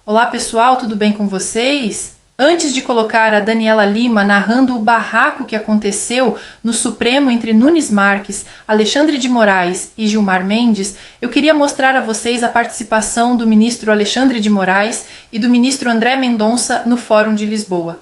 Olá pessoal, tudo bem com vocês? Antes de colocar a Daniela Lima narrando o barraco que aconteceu no Supremo entre Nunes Marques, Alexandre de Moraes e Gilmar Mendes, eu queria mostrar a vocês a participação do ministro Alexandre de Moraes e do ministro André Mendonça no Fórum de Lisboa.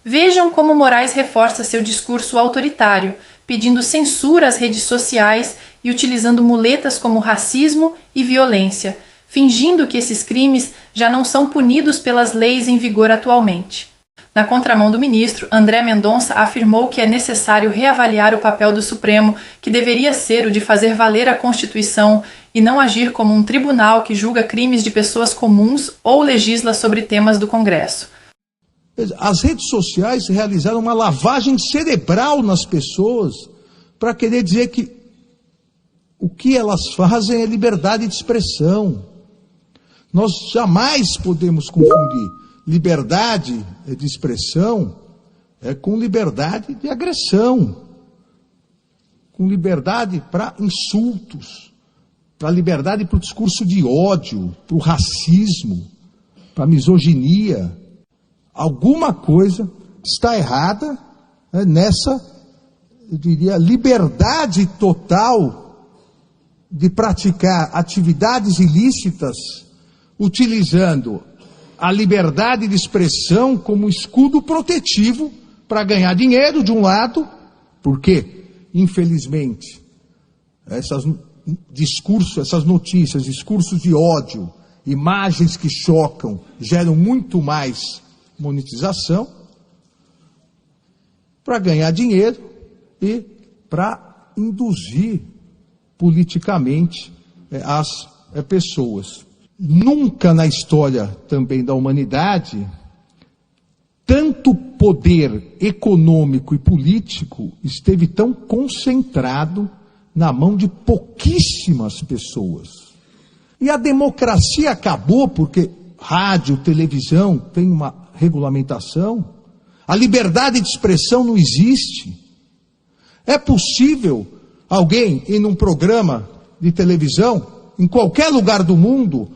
Vejam como Moraes reforça seu discurso autoritário, pedindo censura às redes sociais e utilizando muletas como racismo e violência, fingindo que esses crimes já não são punidos pelas leis em vigor atualmente. Na contramão do ministro, André Mendonça afirmou que é necessário reavaliar o papel do Supremo, que deveria ser o de fazer valer a Constituição e não agir como um tribunal que julga crimes de pessoas comuns ou legisla sobre temas do Congresso. As redes sociais realizaram uma lavagem cerebral nas pessoas para querer dizer que o que elas fazem é liberdade de expressão. Nós jamais podemos confundir liberdade de expressão com liberdade de agressão, com liberdade para insultos, para liberdade para o discurso de ódio, para o racismo, para a misoginia. Alguma coisa está errada nessa, eu diria, liberdade total de praticar atividades ilícitas, utilizando a liberdade de expressão como escudo protetivo para ganhar dinheiro de um lado, porque, infelizmente, essas notícias, discursos de ódio, imagens que chocam, geram muito mais monetização, para ganhar dinheiro e para induzir politicamente as pessoas. Nunca na história também da humanidade, tanto poder econômico e político esteve tão concentrado na mão de pouquíssimas pessoas. E a democracia acabou porque rádio, televisão tem uma regulamentação. A liberdade de expressão não existe. É possível alguém ir num programa de televisão, em qualquer lugar do mundo,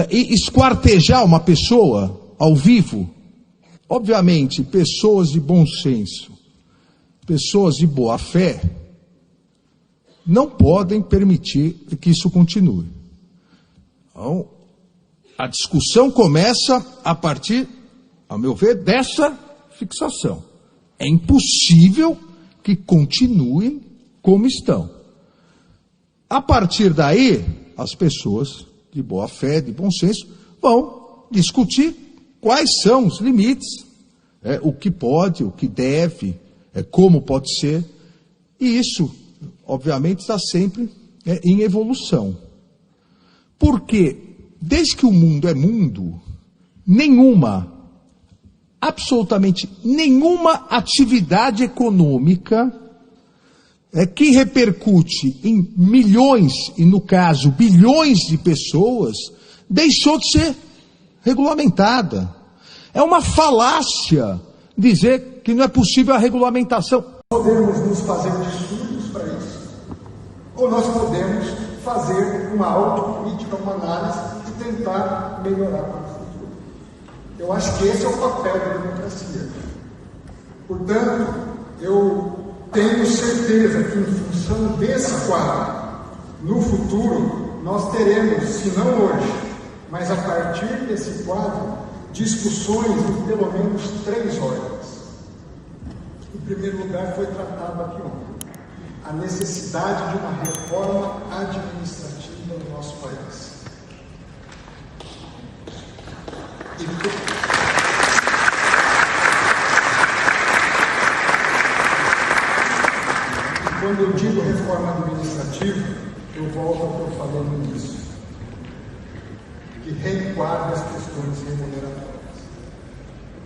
e esquartejar uma pessoa ao vivo? Obviamente, pessoas de bom senso, pessoas de boa fé, não podem permitir que isso continue. Então, a discussão começa a partir, ao meu ver, dessa fixação. É impossível que continuem como estão. A partir daí, as pessoas de boa fé, de bom senso, vão discutir quais são os limites, o que pode, o que deve, como pode ser. E isso, obviamente, está sempre em evolução. Porque, desde que o mundo é mundo, absolutamente nenhuma atividade econômica que repercute em milhões, e no caso bilhões de pessoas, deixou de ser regulamentada. É uma falácia dizer que não é possível a regulamentação. Podemos nos fazer de estudos para isso, ou nós podemos fazer uma autocrítica, uma análise e tentar melhorar para o futuro. Eu acho que esse é o papel da democracia. Portanto, eu tenho certeza que, em função desse quadro, no futuro, nós teremos, se não hoje, mas a partir desse quadro, discussões em pelo menos 3 ordens. Em primeiro lugar, foi tratado aqui ontem a necessidade de uma reforma administrativa no nosso país. Quando eu digo reforma administrativa, eu volto ao que eu falei no início, que reenquadra as questões remuneratórias.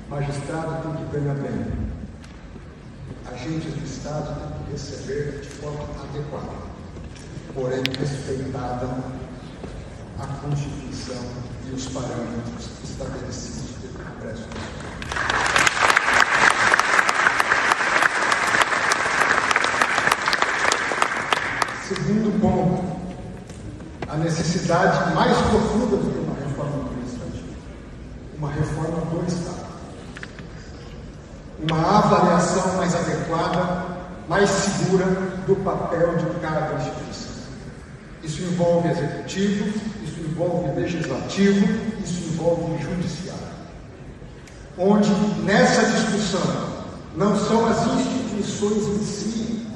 Magistrado tem que ganhar bem. Agentes do Estado têm que receber de forma adequada, porém respeitada a Constituição e os parâmetros estabelecidos pelo Congresso Nacional. Segundo ponto, a necessidade mais profunda do que uma reforma administrativa uma avaliação mais adequada, mais segura do papel de cada instituição. Isso envolve executivo, isso envolve legislativo, isso envolve judiciário. Onde nessa discussão não são as instituições em si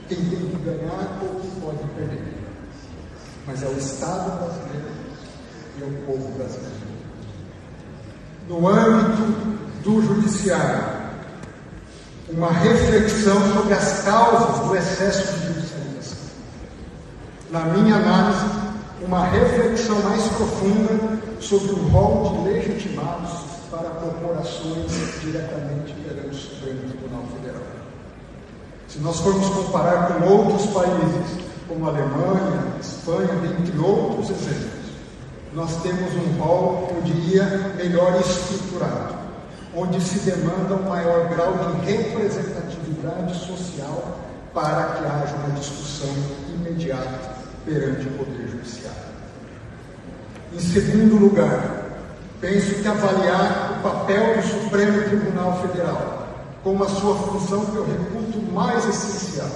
quem tem que ganhar ou quem pode perder, mas é o Estado brasileiro e é o povo brasileiro. No âmbito do judiciário, uma reflexão sobre as causas do excesso de judicialização. Na minha análise, uma reflexão mais profunda sobre o rol de legitimados para propor ações diretamente perante o Supremo Tribunal Federal. Se nós formos comparar com outros países, como a Alemanha, Espanha, dentre outros exemplos, nós temos um rol, eu diria, melhor estruturado, onde se demanda um maior grau de representatividade social para que haja uma discussão imediata perante o Poder Judiciário. Em segundo lugar, penso que avaliar o papel do Supremo Tribunal Federal como a sua função que eu reputo mais essencial,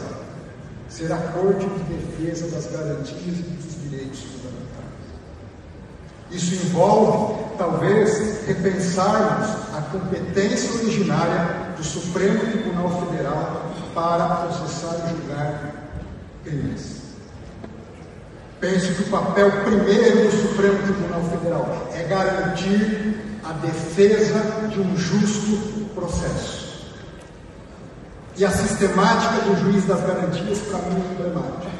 ser a Corte de Defesa das Garantias e dos Direitos Fundamentais. Isso envolve, talvez, repensarmos a competência originária do Supremo Tribunal Federal para processar e julgar crimes. Penso que o papel primeiro do Supremo Tribunal Federal é garantir a defesa de um justo processo. E a sistemática do juiz das garantias, para mim, é emblemática.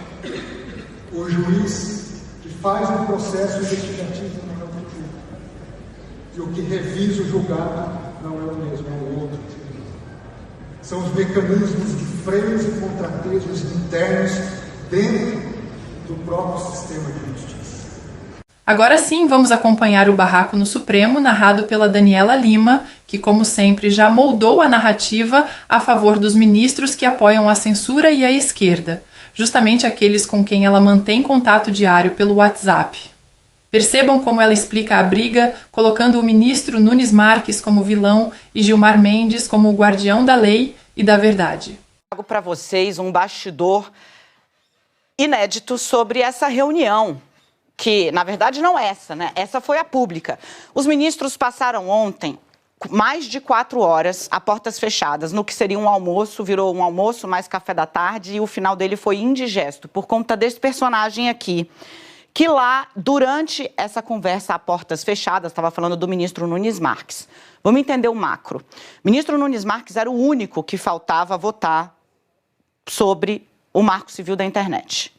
O juiz que faz um processo investigativo não é o que julga. E o que revisa o julgado não é o mesmo, é o outro. São os mecanismos de freios e contrapesos internos dentro do próprio sistema de justiça. Agora sim, vamos acompanhar o barraco no Supremo, narrado pela Daniela Lima, que, como sempre, já moldou a narrativa a favor dos ministros que apoiam a censura e a esquerda, justamente aqueles com quem ela mantém contato diário pelo WhatsApp. Percebam como ela explica a briga, colocando o ministro Nunes Marques como vilão e Gilmar Mendes como o guardião da lei e da verdade. Trago para vocês um bastidor inédito sobre essa reunião, que, na verdade, não é essa, né? Essa foi a pública. Os ministros passaram ontem mais de 4 horas a portas fechadas, no que seria um almoço, virou um almoço mais café da tarde, e o final dele foi indigesto, por conta desse personagem aqui, que lá, durante essa conversa a portas fechadas, estava falando do ministro Nunes Marques. Vamos entender o macro. O ministro Nunes Marques era o único que faltava votar sobre o Marco Civil da Internet.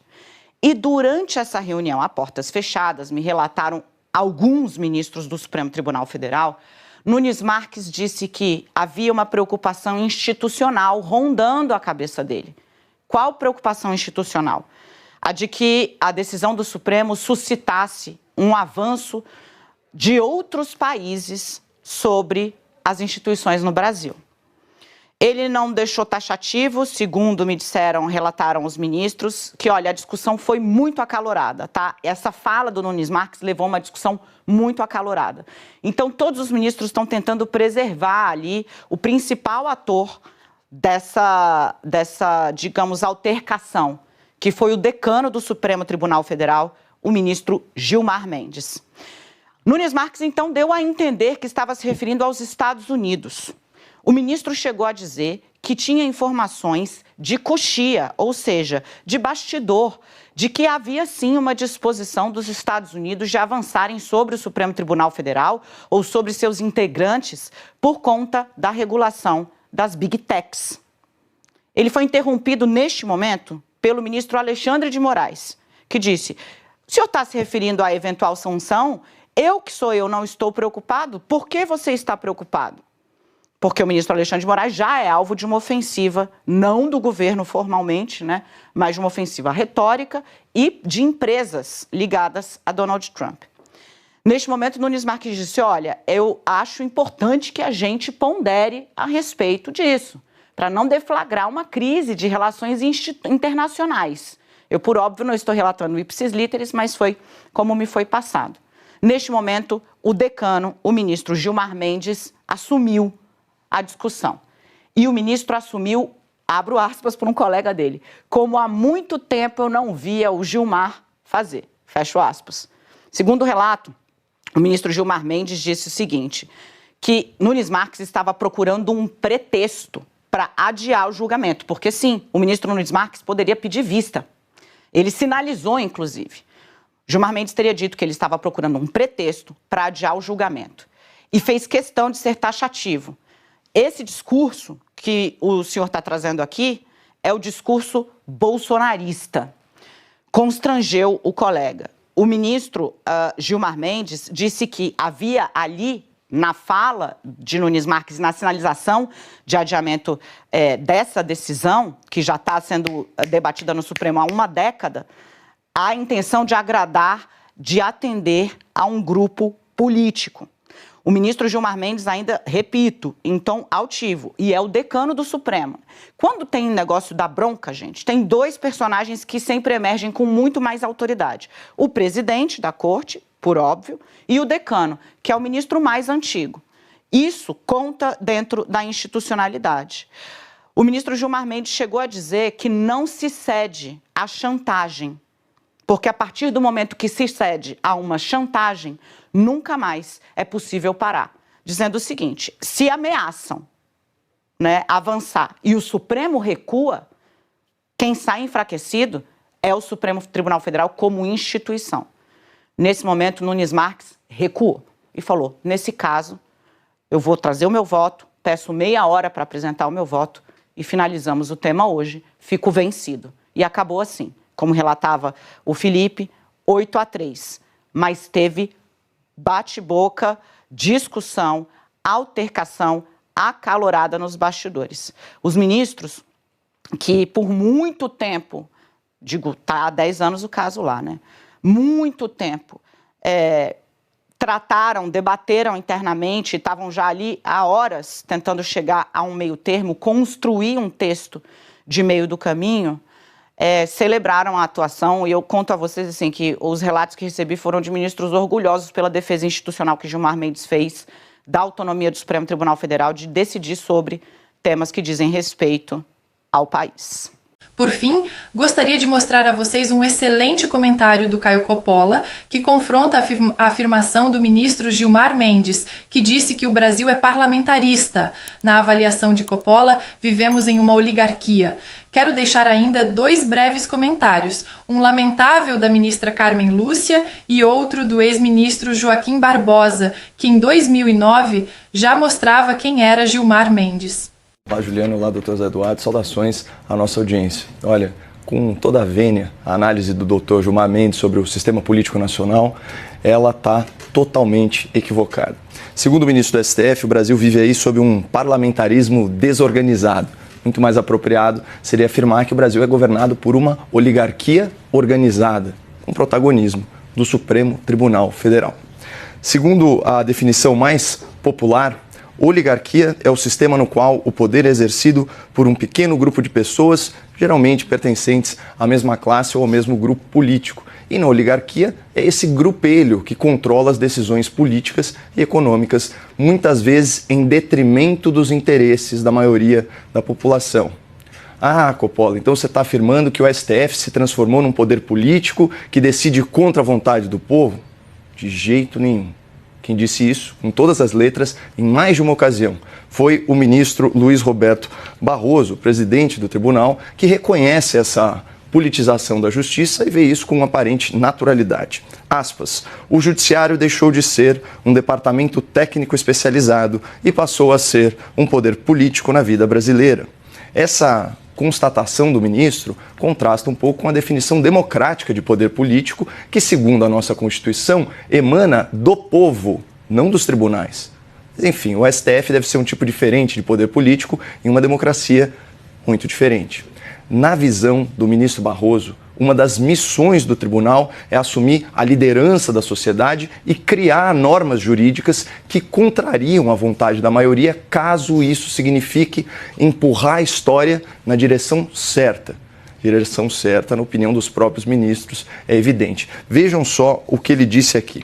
E durante essa reunião a portas fechadas, me relataram alguns ministros do Supremo Tribunal Federal, Nunes Marques disse que havia uma preocupação institucional rondando a cabeça dele. Qual preocupação institucional? A de que a decisão do Supremo suscitasse um avanço de outros países sobre as instituições no Brasil. Ele não deixou taxativo, segundo me disseram, relataram os ministros, que, olha, a discussão foi muito acalorada, tá? Essa fala do Nunes Marques levou a uma discussão muito acalorada. Então, todos os ministros estão tentando preservar ali o principal ator dessa, digamos, altercação, que foi o decano do Supremo Tribunal Federal, o ministro Gilmar Mendes. Nunes Marques, então, deu a entender que estava se referindo aos Estados Unidos. O ministro chegou a dizer que tinha informações de coxia, ou seja, de bastidor, de que havia sim uma disposição dos Estados Unidos de avançarem sobre o Supremo Tribunal Federal ou sobre seus integrantes por conta da regulação das Big Techs. Ele foi interrompido neste momento pelo ministro Alexandre de Moraes, que disse: o senhor está se referindo à eventual sanção? Eu não estou preocupado. Por que você está preocupado? Porque o ministro Alexandre de Moraes já é alvo de uma ofensiva, não do governo formalmente, né, mas de uma ofensiva retórica e de empresas ligadas a Donald Trump. Neste momento, Nunes Marques disse: olha, eu acho importante que a gente pondere a respeito disso, para não deflagrar uma crise de relações internacionais. Eu, por óbvio, não estou relatando ipsis literis, mas foi como me foi passado. Neste momento, o decano, o ministro Gilmar Mendes, assumiu a discussão. E o ministro assumiu, abro aspas para um colega dele, como há muito tempo eu não via o Gilmar fazer, fecho aspas. Segundo o relato, o ministro Gilmar Mendes disse o seguinte, que Nunes Marques estava procurando um pretexto para adiar o julgamento, porque sim, o ministro Nunes Marques poderia pedir vista. Ele sinalizou, inclusive. Gilmar Mendes teria dito que ele estava procurando um pretexto para adiar o julgamento. E fez questão de ser taxativo. Esse discurso que o senhor está trazendo aqui é o discurso bolsonarista. Constrangeu o colega. O ministro Gilmar Mendes disse que havia ali, na fala de Nunes Marques, na sinalização de adiamento dessa decisão, que já está sendo debatida no Supremo há uma década, a intenção de agradar, de atender a um grupo político. O ministro Gilmar Mendes ainda, repito, em tom altivo, e é o decano do Supremo. Quando tem negócio da bronca, gente, tem dois personagens que sempre emergem com muito mais autoridade. O presidente da corte, por óbvio, e o decano, que é o ministro mais antigo. Isso conta dentro da institucionalidade. O ministro Gilmar Mendes chegou a dizer que não se cede à chantagem, porque a partir do momento que se cede a uma chantagem, nunca mais é possível parar. Dizendo o seguinte, se ameaçam, avançar e o Supremo recua, quem sai enfraquecido é o Supremo Tribunal Federal como instituição. Nesse momento, Nunes Marques recuou e falou, nesse caso, eu vou trazer o meu voto, peço meia hora para apresentar o meu voto e finalizamos o tema hoje, fico vencido. E acabou assim, como relatava o Felipe, 8-3. Mas teve bate-boca, discussão, altercação acalorada nos bastidores. Os ministros, que por muito tempo, digo, está há 10 anos o caso lá, muito tempo, trataram, debateram internamente, estavam já ali há horas tentando chegar a um meio termo, construir um texto de meio do caminho, celebraram a atuação, e eu conto a vocês assim, que os relatos que recebi foram de ministros orgulhosos pela defesa institucional que Gilmar Mendes fez, da autonomia do Supremo Tribunal Federal de decidir sobre temas que dizem respeito ao país. Por fim, gostaria de mostrar a vocês um excelente comentário do Caio Coppola, que confronta a afirmação do ministro Gilmar Mendes, que disse que o Brasil é parlamentarista. Na avaliação de Coppola, vivemos em uma oligarquia. Quero deixar ainda 2 breves comentários, um lamentável da ministra Carmen Lúcia e outro do ex-ministro Joaquim Barbosa, que em 2009 já mostrava quem era Gilmar Mendes. Olá, Juliano, olá, doutor Zé Eduardo, saudações à nossa audiência. Olha, com toda a vênia, a análise do doutor Gilmar Mendes sobre o sistema político nacional, ela está totalmente equivocada. Segundo o ministro do STF, o Brasil vive aí sob um parlamentarismo desorganizado. Muito mais apropriado seria afirmar que o Brasil é governado por uma oligarquia organizada, com protagonismo do Supremo Tribunal Federal. Segundo a definição mais popular, oligarquia é o sistema no qual o poder é exercido por um pequeno grupo de pessoas, geralmente pertencentes à mesma classe ou ao mesmo grupo político. E na oligarquia é esse grupelho que controla as decisões políticas e econômicas, muitas vezes em detrimento dos interesses da maioria da população. Ah, Coppola, então você está afirmando que o STF se transformou num poder político que decide contra a vontade do povo? De jeito nenhum. Quem disse isso, com todas as letras, em mais de uma ocasião, foi o ministro Luiz Roberto Barroso, presidente do tribunal, que reconhece essa politização da justiça e vê isso com uma aparente naturalidade. Aspas, o judiciário deixou de ser um departamento técnico especializado e passou a ser um poder político na vida brasileira. Essa constatação do ministro contrasta um pouco com a definição democrática de poder político que, segundo a nossa Constituição, emana do povo, não dos tribunais. Enfim, o STF deve ser um tipo diferente de poder político em uma democracia muito diferente. Na visão do ministro Barroso, uma das missões do tribunal é assumir a liderança da sociedade e criar normas jurídicas que contrariam a vontade da maioria, caso isso signifique empurrar a história na direção certa. Direção certa, na opinião dos próprios ministros, é evidente. Vejam só o que ele disse aqui.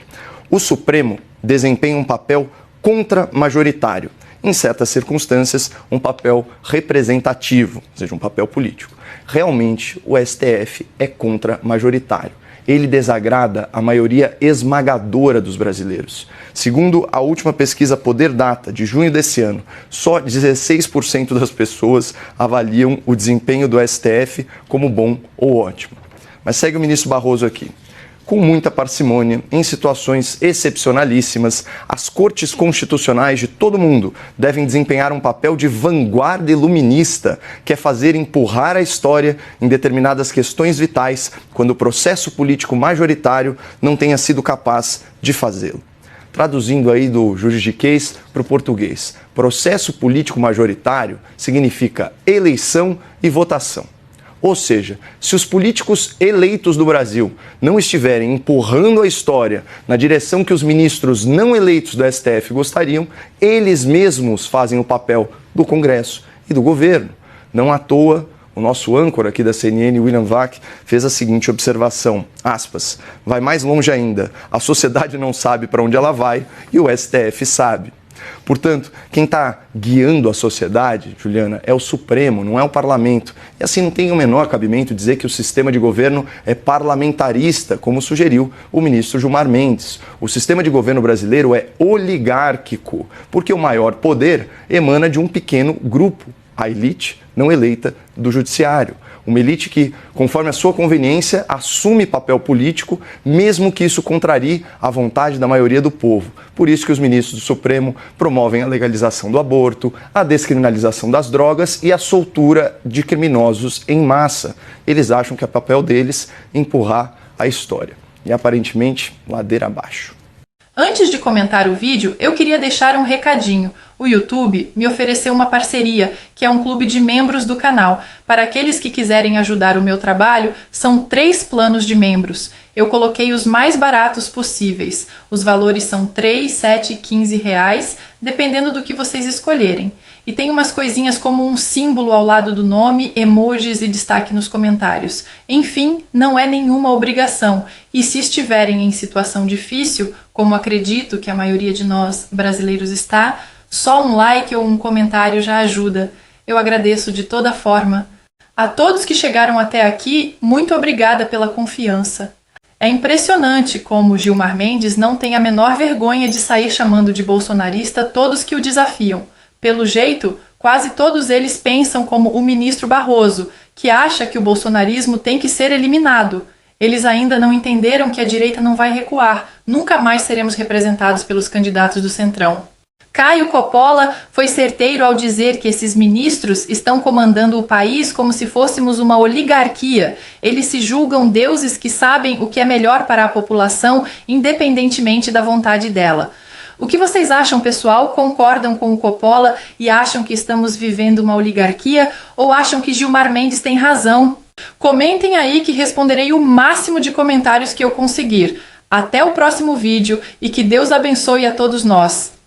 O Supremo desempenha um papel contra-majoritário em certas circunstâncias, um papel representativo, ou seja, um papel político. Realmente, o STF é contra-majoritário. Ele desagrada a maioria esmagadora dos brasileiros. Segundo a última pesquisa Poder Data, de junho desse ano, só 16% das pessoas avaliam o desempenho do STF como bom ou ótimo. Mas segue o ministro Barroso aqui. Com muita parcimônia, em situações excepcionalíssimas, as cortes constitucionais de todo mundo devem desempenhar um papel de vanguarda iluminista, que é fazer empurrar a história em determinadas questões vitais, quando o processo político majoritário não tenha sido capaz de fazê-lo. Traduzindo aí do juridiquês para o português, processo político majoritário significa eleição e votação. Ou seja, se os políticos eleitos do Brasil não estiverem empurrando a história na direção que os ministros não eleitos do STF gostariam, eles mesmos fazem o papel do Congresso e do governo. Não à toa, o nosso âncora aqui da CNN, William Vac, fez a seguinte observação, aspas, vai mais longe ainda, a sociedade não sabe para onde ela vai e o STF sabe. Portanto, quem está guiando a sociedade, Juliana, é o Supremo, não é o Parlamento. E assim não tem o menor cabimento dizer que o sistema de governo é parlamentarista, como sugeriu o ministro Gilmar Mendes. O sistema de governo brasileiro é oligárquico, porque o maior poder emana de um pequeno grupo, a elite não eleita do judiciário. Uma elite que, conforme a sua conveniência, assume papel político, mesmo que isso contrarie a vontade da maioria do povo. Por isso que os ministros do Supremo promovem a legalização do aborto, a descriminalização das drogas e a soltura de criminosos em massa. Eles acham que é papel deles empurrar a história. E, aparentemente, ladeira abaixo. Antes de comentar o vídeo, eu queria deixar um recadinho. O YouTube me ofereceu uma parceria, que é um clube de membros do canal. Para aqueles que quiserem ajudar o meu trabalho, são 3 planos de membros. Eu coloquei os mais baratos possíveis. Os valores são R$ 3, 7 e 15 reais, dependendo do que vocês escolherem. E tem umas coisinhas como um símbolo ao lado do nome, emojis e destaque nos comentários. Enfim, não é nenhuma obrigação. E se estiverem em situação difícil, como acredito que a maioria de nós brasileiros está, só um like ou um comentário já ajuda. Eu agradeço de toda forma. A todos que chegaram até aqui, muito obrigada pela confiança. É impressionante como Gilmar Mendes não tem a menor vergonha de sair chamando de bolsonarista todos que o desafiam. Pelo jeito, quase todos eles pensam como o ministro Barroso, que acha que o bolsonarismo tem que ser eliminado. Eles ainda não entenderam que a direita não vai recuar. Nunca mais seremos representados pelos candidatos do Centrão. Caio Coppola foi certeiro ao dizer que esses ministros estão comandando o país como se fôssemos uma oligarquia. Eles se julgam deuses que sabem o que é melhor para a população, independentemente da vontade dela. O que vocês acham, pessoal? Concordam com o Coppola e acham que estamos vivendo uma oligarquia ou acham que Gilmar Mendes tem razão? Comentem aí que responderei o máximo de comentários que eu conseguir. Até o próximo vídeo e que Deus abençoe a todos nós.